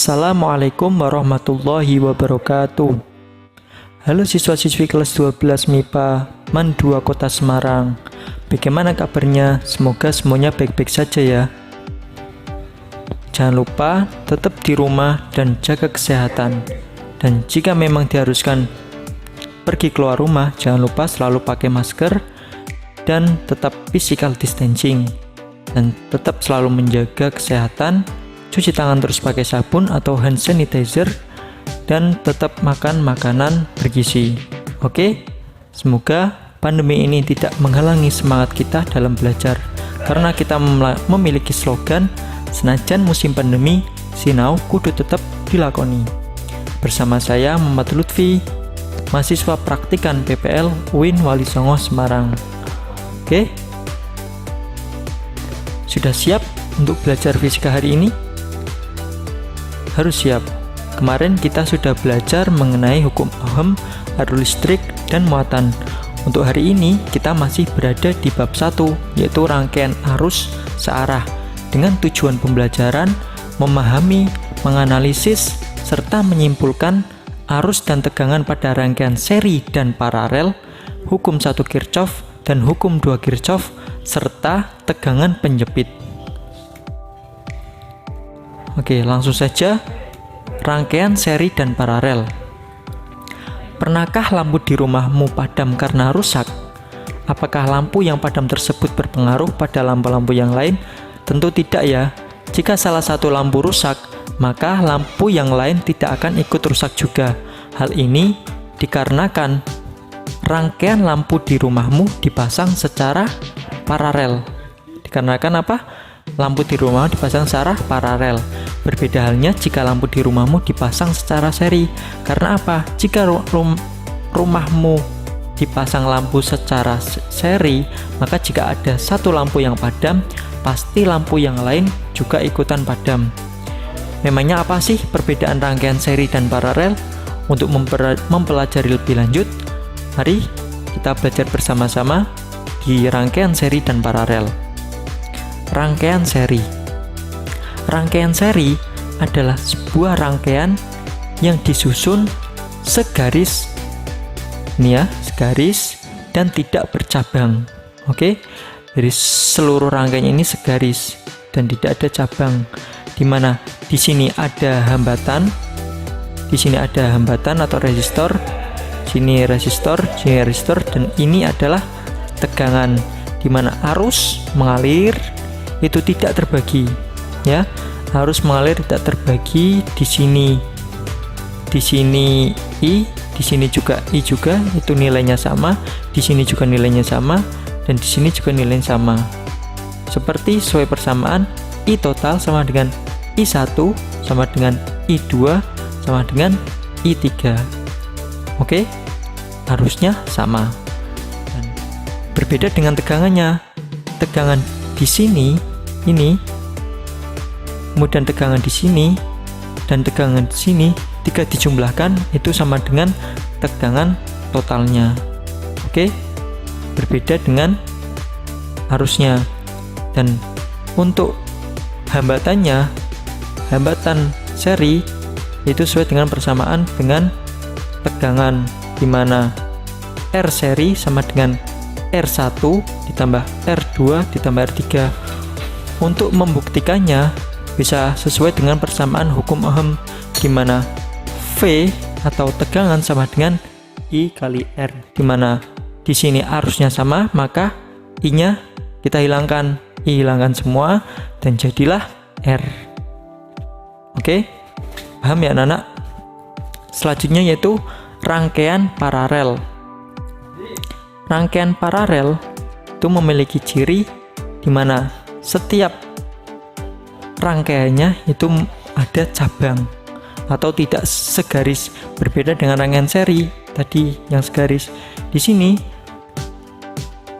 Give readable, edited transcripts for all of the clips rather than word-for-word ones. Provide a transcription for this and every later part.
Assalamualaikum warahmatullahi wabarakatuh. Halo siswa-siswi kelas 12 MIPA MAN 2 Kota Semarang. Bagaimana kabarnya? Semoga semuanya baik-baik saja ya. Jangan lupa tetap di rumah dan jaga kesehatan. Dan jika memang diharuskan pergi keluar rumah, jangan lupa selalu pakai masker dan tetap physical distancing. Dan tetap selalu menjaga kesehatan, cuci tangan terus pakai sabun atau hand sanitizer, dan tetap makan makanan bergizi. Oke? Semoga pandemi ini tidak menghalangi semangat kita dalam belajar, karena kita memiliki slogan senajan musim pandemi, sinau kudu tetap dilakoni. Bersama saya Muhammad Lutfi, mahasiswa praktikan PPL UIN Wali Songo Semarang. Oke? Sudah siap untuk belajar fisika hari ini? Harus siap. Kemarin kita sudah belajar mengenai hukum Ohm, arus listrik, dan muatan. Untuk hari ini kita masih berada di bab 1, yaitu rangkaian arus searah, dengan tujuan pembelajaran memahami, menganalisis, serta menyimpulkan arus dan tegangan pada rangkaian seri dan paralel, hukum 1 Kirchhoff dan hukum 2 Kirchhoff, serta tegangan penjepit. Oke, langsung saja. Rangkaian seri dan paralel. Pernahkah lampu di rumahmu padam karena rusak? Apakah lampu yang padam tersebut berpengaruh pada lampu-lampu yang lain? Tentu tidak ya. Jika salah satu lampu rusak, maka lampu yang lain tidak akan ikut rusak juga. Hal ini dikarenakan rangkaian lampu di rumahmu dipasang secara paralel. Dikarenakan apa? Lampu di rumah dipasang secara paralel. Berbeda halnya jika lampu di rumahmu dipasang secara seri. Karena apa? Jika rumahmu dipasang lampu secara seri, maka jika ada satu lampu yang padam, pasti lampu yang lain juga ikutan padam. Memangnya apa sih perbedaan rangkaian seri dan paralel? Untuk mempelajari lebih lanjut, mari kita belajar bersama-sama di rangkaian seri dan paralel. Rangkaian seri. Rangkaian seri adalah sebuah rangkaian yang disusun segaris, ini ya, segaris dan tidak bercabang. Oke, jadi seluruh rangkaian ini segaris dan tidak ada cabang. Dimana di sini ada hambatan, di sini ada hambatan atau resistor, sini resistor, dan ini adalah tegangan. Dimana arus mengalir itu tidak terbagi, ya, arus mengalir tidak terbagi. Di sini I, di sini juga I juga, itu nilainya sama. Di sini juga nilainya sama, dan di sini juga nilainya sama. Seperti sesuai persamaan, I total sama dengan I1 sama dengan I2 sama dengan I3. Oke, harusnya sama. Dan berbeda dengan tegangannya. Tegangan di sini ini, kemudian tegangan di sini dan tegangan di sini, jika dijumlahkan itu sama dengan tegangan totalnya. Oke, berbeda dengan arusnya. Dan untuk hambatannya, hambatan seri itu sesuai dengan persamaan dengan tegangan, di mana R seri sama dengan R1 ditambah R2 ditambah R3. Untuk membuktikannya bisa sesuai dengan persamaan hukum Ohm, di mana V atau tegangan sama dengan I kali R, di mana di sini arusnya sama, maka I-nya kita hilangkan, I hilangkan semua dan jadilah R. Oke, paham ya anak-anak? Selanjutnya yaitu rangkaian paralel. Rangkaian paralel itu memiliki ciri di mana setiap rangkaiannya itu ada cabang atau tidak segaris. Berbeda dengan rangkaian seri tadi yang segaris. Di sini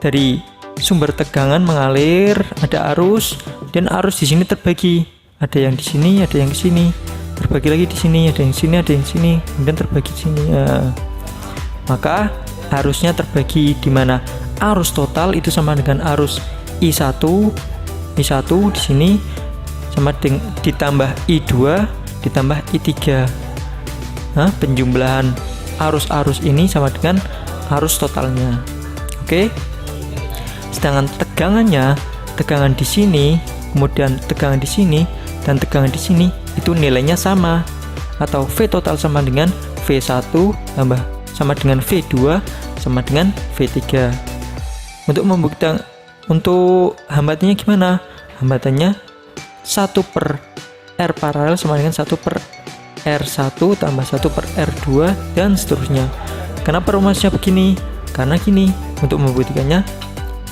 dari sumber tegangan mengalir, ada arus, dan arus di sini terbagi. Ada yang di sini, ada yang di sini, terbagi lagi di sini, ada yang di sini, ada yang di sini, kemudian terbagi di sini. Ya. Maka arusnya terbagi, di mana arus total itu sama dengan arus I1 di sini sama dengan ditambah I2 ditambah I3. Penjumlahan arus-arus ini sama dengan arus totalnya. Oke. Sedangkan tegangan di sini, kemudian tegangan di sini dan tegangan di sini itu nilainya sama, atau V total sama dengan V1 tambah sama dengan V2 sama dengan V3. Untuk hambatannya gimana? Hambatannya 1 per R paralel sama dengan 1 per R1 tambah 1 per R2 dan seterusnya. Kenapa rumusnya begini? Karena gini, untuk membuktikannya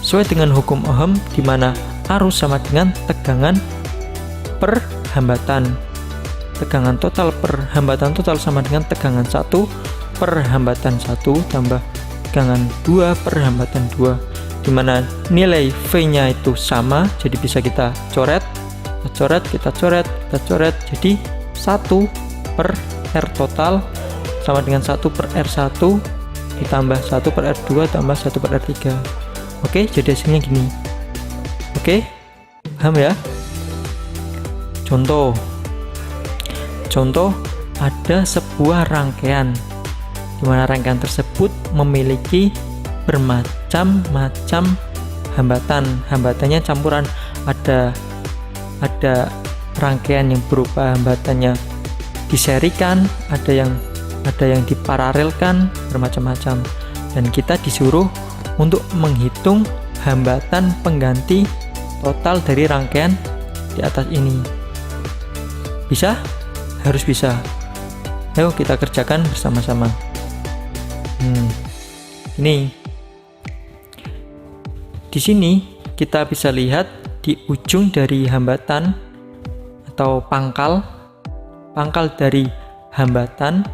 sesuai dengan hukum Ohm, di mana arus sama dengan tegangan per hambatan. Tegangan total per hambatan total sama dengan tegangan 1 per hambatan 1 tambah tegangan 2 per hambatan 2, dimana nilai V-nya itu sama, jadi bisa kita coret, kita coret, jadi 1 per R total sama dengan 1 per R1 ditambah 1 per R2 tambah 1 per R3. Oke, jadi hasilnya gini. Oke, paham ya? Contoh, ada sebuah rangkaian, di mana rangkaian tersebut memiliki bermacam-macam hambatan. Hambatannya campuran, ada rangkaian yang berupa hambatannya diserikan, ada yang diparalelkan, bermacam-macam. Dan kita disuruh untuk menghitung hambatan pengganti total dari rangkaian di atas ini. Bisa? Harus bisa. Ayo kita kerjakan bersama-sama. Ini di sini kita bisa lihat di ujung dari hambatan atau pangkal dari hambatan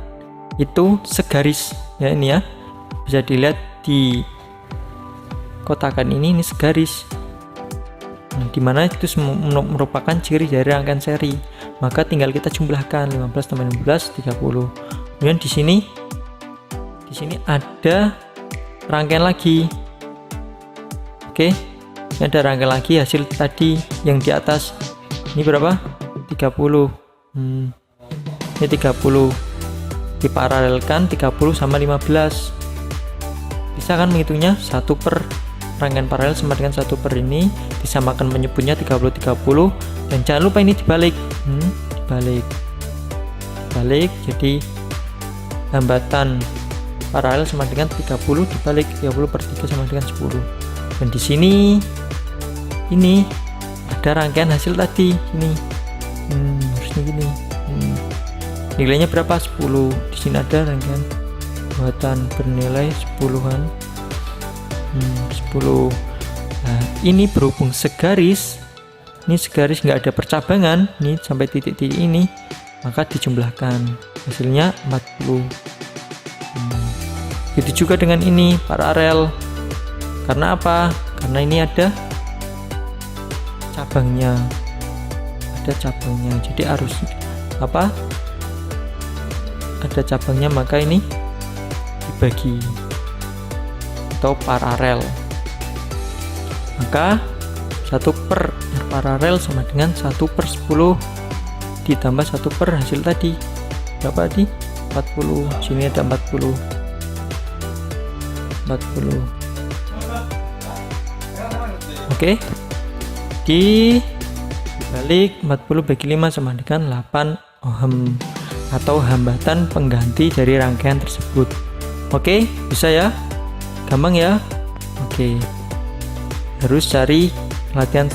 itu segaris ya, ini ya, bisa dilihat di kotakan ini segaris, dimana itu merupakan ciri dari rangkaian seri. Maka tinggal kita jumlahkan 15 tambah 15 30. Kemudian di sini ada rangkaian lagi. Oke, ini ada rangkaian lagi hasil tadi yang di atas. Ini berapa? 30. Ini 30 diparalelkan 30 sama 15. Bisa kan menghitungnya? 1 per rangkaian paralel sama dengan 1 per ini, disamakan menyebutnya 30 dan jangan lupa ini dibalik. Dibalik, jadi hambatan paralel sama dengan 30 dibalik 30 per 3 sama dengan 10. Dan di sini ini ada rangkaian hasil tadi ini. Harusnya gini. Nilainya berapa? 10. Di sini ada rangkaian hambatan bernilai 10-an. 10. Nah, ini berhubung segaris. Ini segaris nggak ada percabangan nih sampai titik-titik ini, maka dijumlahkan hasilnya 40. Itu juga dengan ini paralel. Karena apa? Karena ini ada cabangnya. Jadi harus apa? Ada cabangnya, maka ini dibagi atau paralel. Maka 1 per R paralel sama dengan 1 per 10 ditambah 1 per hasil tadi. Berapa tadi? 40. Sini ada 40. Oke. Dibalik 40 bagi 5 sama dengan 8 ohm atau hambatan pengganti dari rangkaian tersebut. Oke, bisa ya? Gampang ya? Oke. Harus cari latihan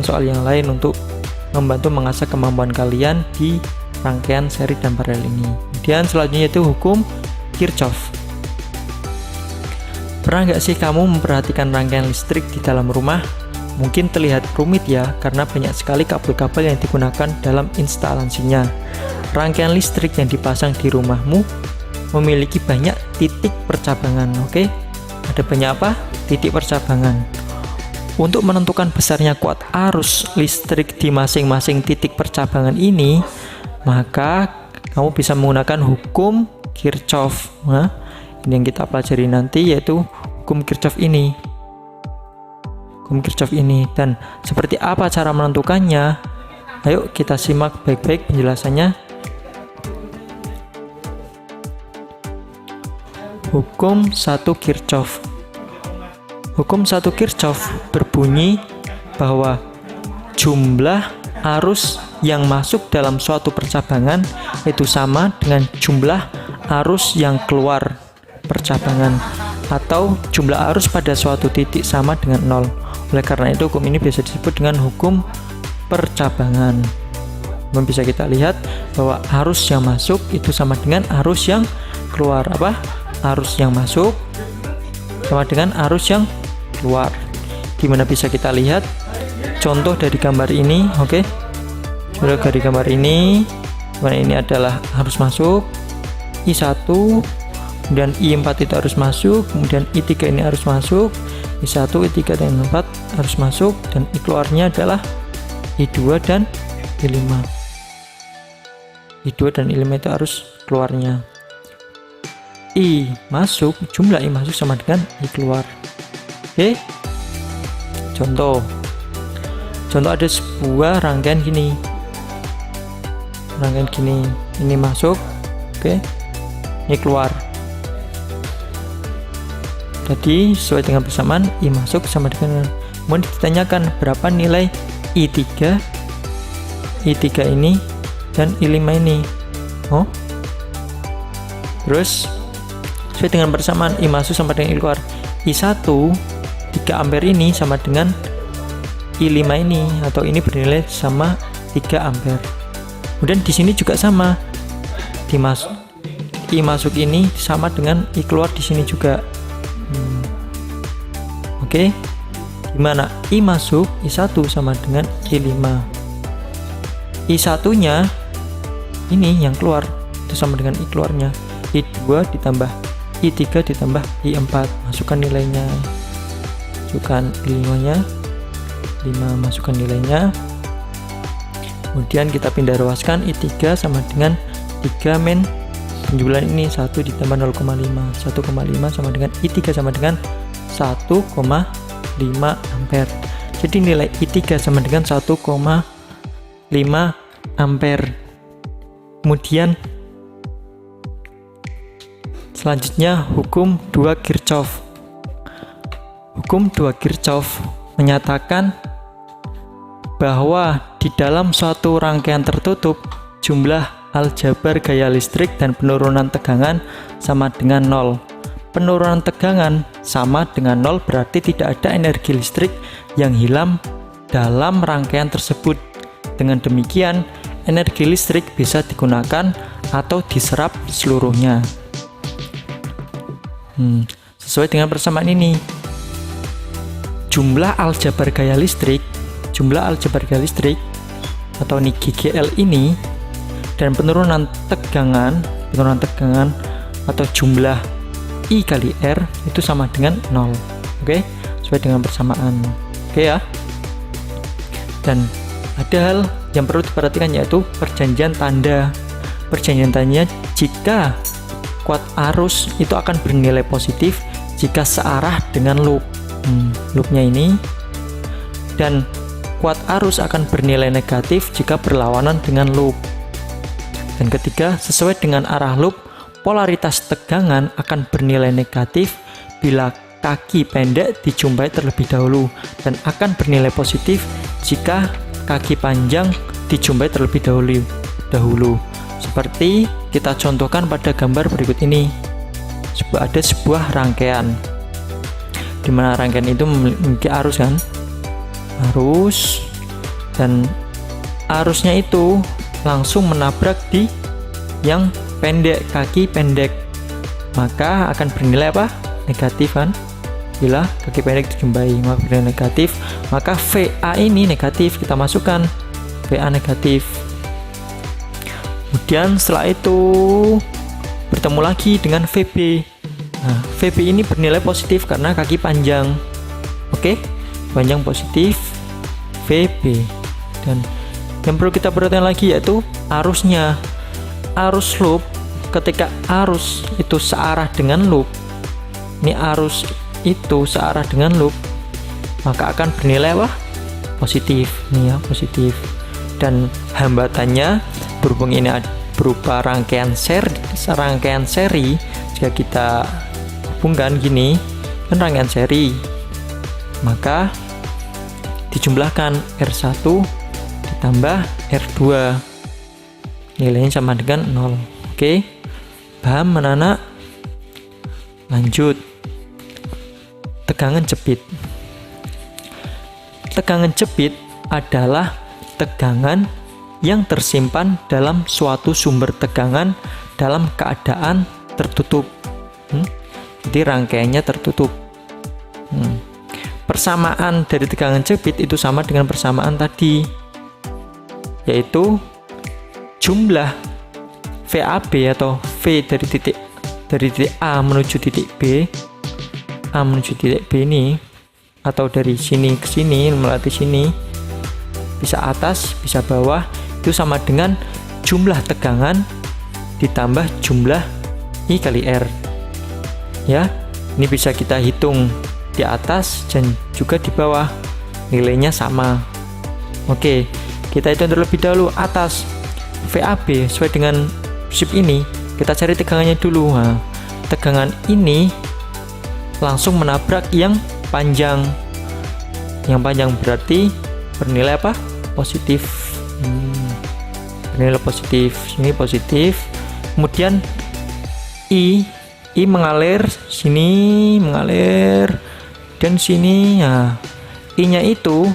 soal yang lain untuk membantu mengasah kemampuan kalian di rangkaian seri dan paralel ini. Kemudian selanjutnya itu hukum Kirchhoff. Pernah nggak sih kamu memperhatikan rangkaian listrik di dalam rumah? Mungkin terlihat rumit ya, karena banyak sekali kabel-kabel yang digunakan dalam instalasinya. Rangkaian listrik yang dipasang di rumahmu memiliki banyak titik percabangan. Oke, ada banyak apa? Titik percabangan. Untuk menentukan besarnya kuat arus listrik di masing-masing titik percabangan ini, maka kamu bisa menggunakan hukum Kirchhoff. Nah, ini yang kita pelajari nanti, yaitu hukum Kirchhoff ini. Dan seperti apa cara menentukannya? Ayo kita simak baik-baik penjelasannya hukum 1 Kirchhoff. Hukum 1 Kirchhoff berbunyi bahwa jumlah arus yang masuk dalam suatu percabangan itu sama dengan jumlah arus yang keluar percabangan, atau jumlah arus pada suatu titik sama dengan 0. Oleh karena itu hukum ini biasa disebut dengan hukum percabangan. Bisa kita lihat bahwa arus yang masuk itu sama dengan arus yang keluar. Arus yang masuk sama dengan arus yang keluar. Gimana bisa kita lihat contoh dari gambar ini? Oke. Contoh dari gambar ini, mana ini adalah arus masuk I1, kemudian I4 itu harus masuk, kemudian I3 ini harus masuk, I1, I3 dan I4 harus masuk, dan I keluarnya adalah I2 dan I5. I2 dan I5 itu harus keluarnya. I masuk, jumlah I masuk sama dengan I keluar. Oke. Contoh ada sebuah rangkaian gini. Ini masuk, oke. Ini keluar. Jadi sesuai dengan persamaan I masuk sama dengan, kemudian ditanyakan berapa nilai I3 ini dan I5 ini. Terus sesuai dengan persamaan I masuk sama dengan I keluar, I1 3 ampere ini sama dengan I5 ini, atau ini bernilai sama 3 ampere. Kemudian di sini juga sama, I masuk ini sama dengan I keluar di sini juga. Oke. Gimana? I masuk I1 sama dengan I5. I1 nya ini yang keluar itu sama dengan I keluarnya. I2 ditambah I3 ditambah I4, masukkan nilainya. Masukkan I5 nya, 5, masukkan nilainya. Kemudian kita pindah ruaskan, I3 sama dengan 3 min penjualan ini 1 ditambah 0,5. 1,5 sama dengan I3 sama dengan 1,5 ampere. Jadi nilai I3 sama dengan 1,5 ampere. Kemudian selanjutnya hukum 2 Kirchhoff. Hukum 2 Kirchhoff menyatakan bahwa di dalam suatu rangkaian tertutup, jumlah aljabar gaya listrik dan penurunan tegangan sama dengan 0. Penurunan tegangan sama dengan 0 berarti tidak ada energi listrik yang hilang dalam rangkaian tersebut. Dengan demikian, energi listrik bisa digunakan atau diserap seluruhnya. Sesuai dengan persamaan ini, jumlah aljabar gaya listrik atau GGL ini dan penurunan tegangan atau jumlah I kali R itu sama dengan 0. Oke, sesuai dengan persamaan. Oke ya. Dan ada hal yang perlu diperhatikan, yaitu perjanjian tanda. Perjanjian tandanya, jika kuat arus itu akan bernilai positif jika searah dengan loop. Loopnya ini, dan kuat arus akan bernilai negatif jika berlawanan dengan loop. Dan ketiga, sesuai dengan arah loop, polaritas tegangan akan bernilai negatif bila kaki pendek dijumpai terlebih dahulu, dan akan bernilai positif jika kaki panjang dijumpai terlebih dahulu. Seperti kita contohkan pada gambar berikut ini. Ada sebuah rangkaian, di mana rangkaian itu memiliki arus kan? Arus, dan arusnya itu langsung menabrak di yang pendek, kaki pendek, maka akan bernilai apa? Negatif kan? Bila kaki pendek dijumpai maka bernilai negatif, maka VA ini negatif, kita masukkan VA negatif. Kemudian setelah itu bertemu lagi dengan VB. Nah, VB ini bernilai positif karena kaki panjang. Oke, panjang positif VB. Dan yang perlu kita perhatikan lagi yaitu arusnya. Arus loop, ketika arus itu searah dengan loop, ini arus itu searah dengan loop, maka akan bernilai apa? Positif. Nih ya, positif. Dan hambatannya berhubung ini berupa rangkaian seri, jika kita dihubungkan gini, kan rangkaian seri, maka dijumlahkan R1 ditambah R2, nilainya sama dengan 0. Oke, paham anak-anak? Lanjut, tegangan jepit. Tegangan jepit adalah tegangan yang tersimpan dalam suatu sumber tegangan dalam keadaan tertutup. Jadi rangkaiannya tertutup. Persamaan dari tegangan jepit itu sama dengan persamaan tadi, yaitu jumlah VAB atau V dari titik A menuju titik B, A menuju titik B ini, atau dari sini ke sini melewati sini, bisa atas bisa bawah, itu sama dengan jumlah tegangan ditambah jumlah I kali R. Ya, ini bisa kita hitung di atas dan juga di bawah, nilainya sama. Oke, kita hitung terlebih dahulu atas VAB sesuai dengan prinsip ini. Kita cari tegangannya dulu. Nah, tegangan ini langsung menabrak yang panjang. Yang panjang berarti bernilai apa? Positif. Bernilai positif. Ini positif. Kemudian I mengalir sini, mengalir dan sini. Nah, I-nya itu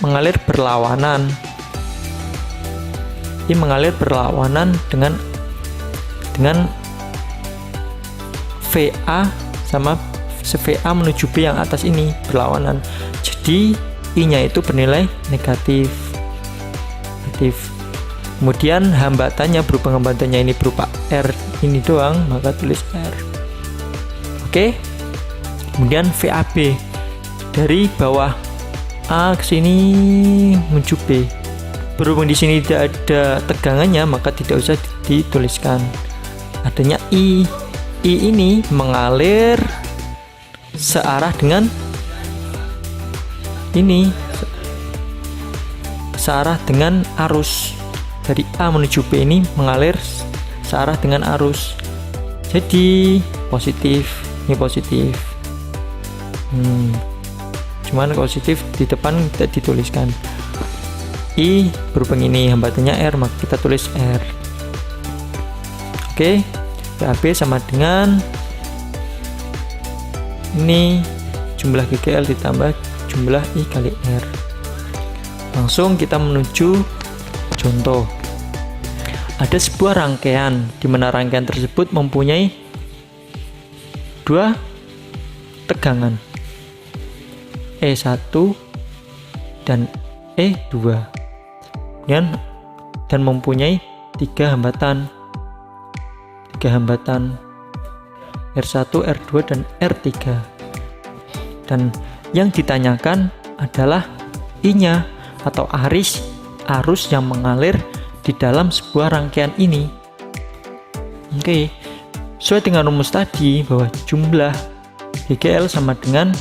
mengalir berlawanan. I mengalir berlawanan dengan VA sama VA menuju B yang atas ini berlawanan. Jadi I-nya itu bernilai negatif. Kemudian hambatannya, berhubung hambatannya ini berupa R ini doang, maka tulis R. Oke. Kemudian VAB dari bawah A ke sini menuju B. Berhubung di sini tidak ada tegangannya, maka tidak usah dituliskan. Adanya I ini mengalir searah dengan ini, searah dengan arus. Dari A menuju B ini mengalir searah dengan arus. Jadi positif, ini positif. Cuman positif di depan tidak dituliskan. I berhubung ini hambatannya R, maka kita tulis R. Oke, VAB sama dengan ini jumlah GGL ditambah jumlah I kali R. Langsung kita menuju contoh. Ada sebuah rangkaian di mana rangkaian tersebut mempunyai dua tegangan, E1 dan E2, dan mempunyai tiga hambatan R1, R2, dan R3. Dan yang ditanyakan adalah I-nya atau arus yang mengalir di dalam sebuah rangkaian ini. Oke, sesuai dengan rumus tadi bahwa jumlah GGL sama dengan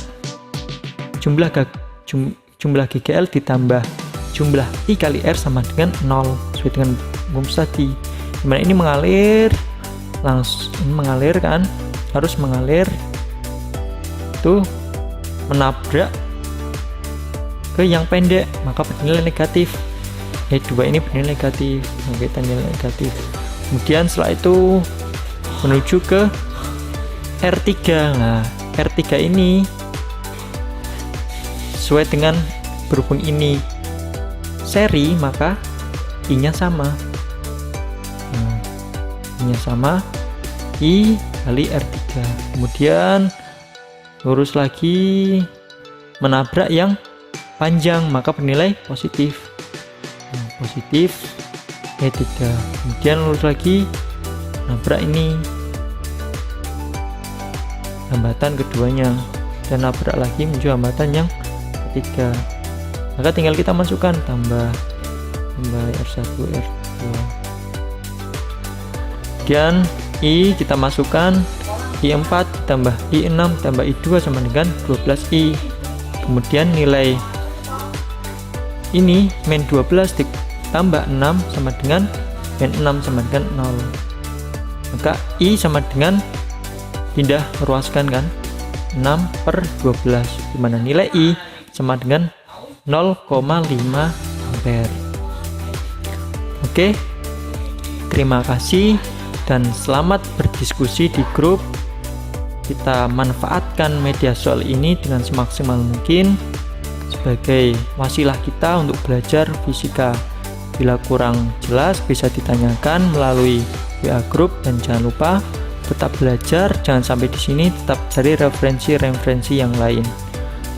jumlah GGL ditambah jumlah I kali R sama dengan 0, sesuai dengan rumus tadi. Dimana ini mengalir langsung, mengalir kan, harus mengalir itu menabrak ke yang pendek, maka bernilai negatif. E2 ini bernilai negatif, maka kita nilai negatif. Kemudian setelah itu menuju ke R3. Nah, R3 ini sesuai dengan berhubung ini seri, maka I-nya sama. I-nya sama, I kali R3. Kemudian lurus lagi menabrak yang panjang, maka bernilai positif. Positif E3. Kemudian lurus lagi nabrak ini hambatan keduanya dan nabrak lagi menuju hambatan yang ketiga, maka tinggal kita masukkan tambah R1, R2. Kemudian I kita masukkan I4 tambah I6 tambah I2 sama dengan 12I. Kemudian nilai ini min 12 ditambah 6 sama dengan min 6 sama dengan 0. Maka I sama dengan pindah ruaskan kan, 6/12, dimana nilai I sama dengan 0,5 ampere. Oke, terima kasih dan selamat berdiskusi di grup. Kita manfaatkan media sosial ini dengan semaksimal mungkin sebagai wasilah kita untuk belajar fisika. Bila kurang jelas bisa ditanyakan melalui WA grup, dan jangan lupa tetap belajar, jangan sampai di sini, tetap cari referensi-referensi yang lain.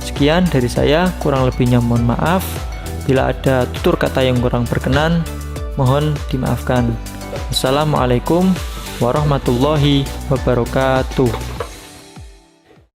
Sekian dari saya, kurang lebihnya mohon maaf. Bila ada tutur kata yang kurang berkenan, mohon dimaafkan. Wassalamualaikum warahmatullahi wabarakatuh.